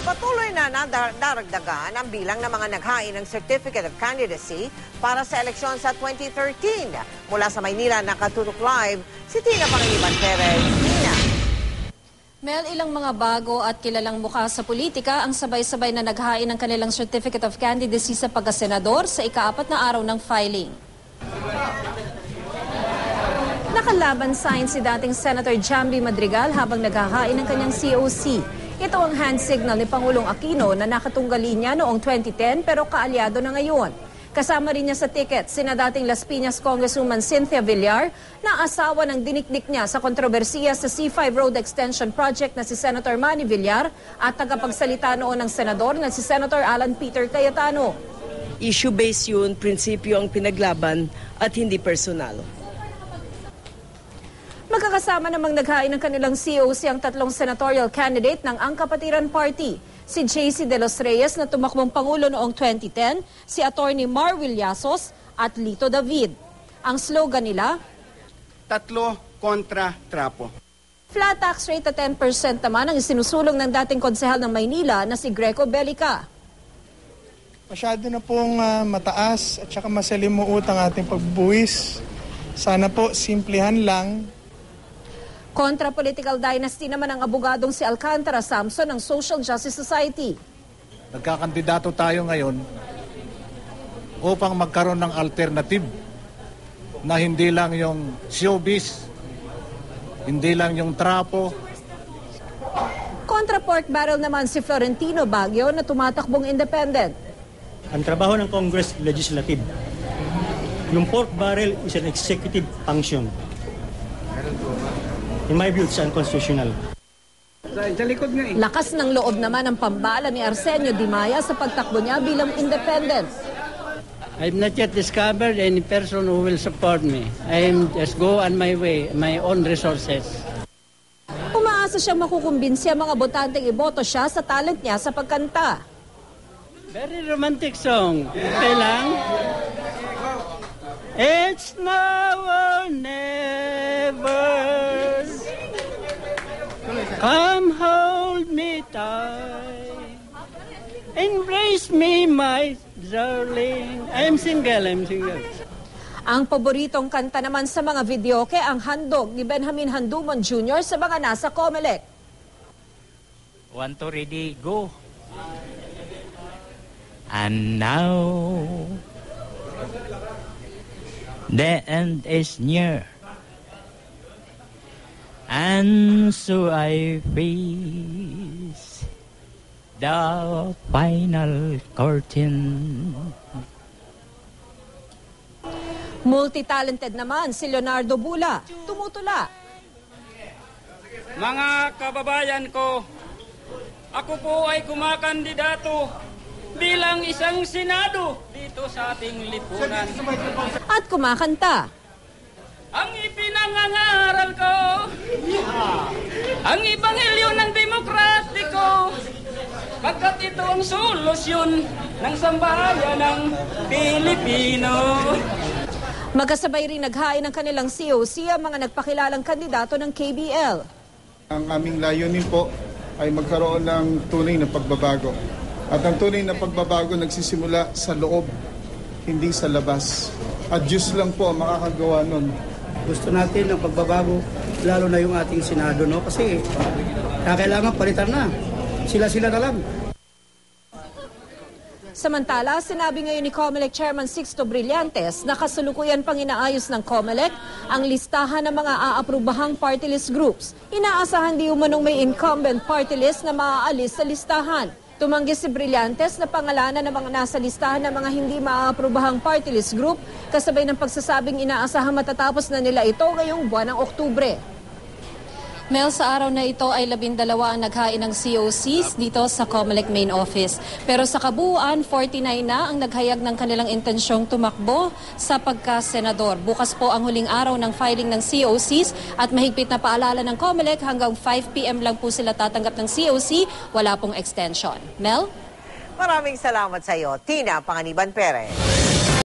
Patuloy na nadaragdagan ang bilang ng mga naghain ng Certificate of Candidacy para sa eleksyon sa 2013. Mula sa Maynila, nakatutok live si Tina Pangiliban Perez. Tina. Mel, ilang mga bago at kilalang mukha sa politika ang sabay-sabay na naghain ng kanilang Certificate of Candidacy sa pagkasenador sa ika-4 na araw ng filing. Nakalaban sign si dating Senator Jamby Madrigal habang naghahain ng kanyang COC. Ito ang hand signal ni Pangulong Aquino na nakatunggal linya noong 2010 pero kaalyado na ngayon. Kasama rin niya sa ticket sina dating Las Piñas Congresswoman Cynthia Villar na asawa ng dinikdik niya sa kontrobersiya sa C5 Road Extension Project na si Senator Manny Villar at tagapagsalita noon ng senador na si Senator Alan Peter Cayetano. Issue-based yun, prinsipyo ang pinaglaban at hindi personal. Magkakasama namang naghain ng kanilang COC ang tatlong senatorial candidate ng Angkapatiran Party. Si JC De Los Reyes na tumakbong Pangulo noong 2010, si Attorney Mar Villasos at Lito David. Ang slogan nila, Tatlo kontra trapo. flat tax rate at 10% naman ang isinusulong ng dating konsehal ng Maynila na si Greco Belica. Masyado na pong mataas at saka masalimuot ang ating pagbuwis. Sana po simplihan lang. Kontra political dynasty naman ang abogadong si Alcantara Samson ng Social Justice Society. Nagkakandidato tayo ngayon upang magkaroon ng alternative na hindi lang yung showbiz, hindi lang yung trapo. Kontra pork barrel naman si Florentino Baguio na tumatakbong independent. Ang trabaho ng Congress Legislative. Yung pork barrel is an executive function. In my view, it's unconstitutional. Lakas ng loob naman ang pambala ni Arsenio Dimaya sa pagtakbo niya bilang independent. I've not yet discovered any person who will support me. I am just go on my way, my own resources. Umaasa siyang makukumbinsi ang mga botanteng iboto siya sa talent niya sa pagkanta. Very romantic song. Okay lang? It's now or never. Come hold me tight. Embrace me, my darling. I'm single. Ang paboritong kanta naman sa mga videoke ang Handog ni Benjamin Handumon Jr. sa mga nasa COMELEC. Want to ready, go. And now, the end is near. And so I face the final curtain. Multi-talented naman si Leonardo Bula, tumutula. Mga kababayan ko, ako po ay kumakandidato bilang isang senado dito sa ating lipunan. At kumakanta. Ang ipinangangaral ko, ang ebanghelyo ng demokratiko, pagkat ito ang solusyon ng sambahayan ng Pilipino. Magkasabay rin naghain ng kanilang COC ang mga nagpakilalang kandidato ng KBL. Ang aming layunin po ay magkaroon ng tunay na pagbabago. At ang tunay na pagbabago nagsisimula sa loob, hindi sa labas. At Diyos lang po ang makakagawa nun. Gusto natin ng pagbabago, lalo na yung ating Senado, no? Kasi kailangan palitan na. Sila-sila na lang. Samantala, sinabi ngayon ni COMELEC Chairman Sixto Brillantes na kasalukuyan pang inaayos ng COMELEC ang listahan ng mga aaprubahang party list groups. Inaasahan di umanong may incumbent party list na maaalis sa listahan. Tumanggi si Brillantes na pangalanan ng mga nasa listahan ng mga hindi maaprubahang party list group kasabay ng pagsasabing inaasahang matatapos na nila ito ngayong buwan ng Oktubre. Mel, sa araw na ito ay 12 ang naghain ng COCs dito sa COMELEC main office. Pero sa kabuuan, 49 na ang naghayag ng kanilang intensyong tumakbo sa pagkasenador. Bukas po ang huling araw ng filing ng COCs at mahigpit na paalala ng COMELEC hanggang 5 p.m. lang po sila tatanggap ng COC, wala pong extension. Mel? Maraming salamat sa iyo, Tina Pangiliban Perez.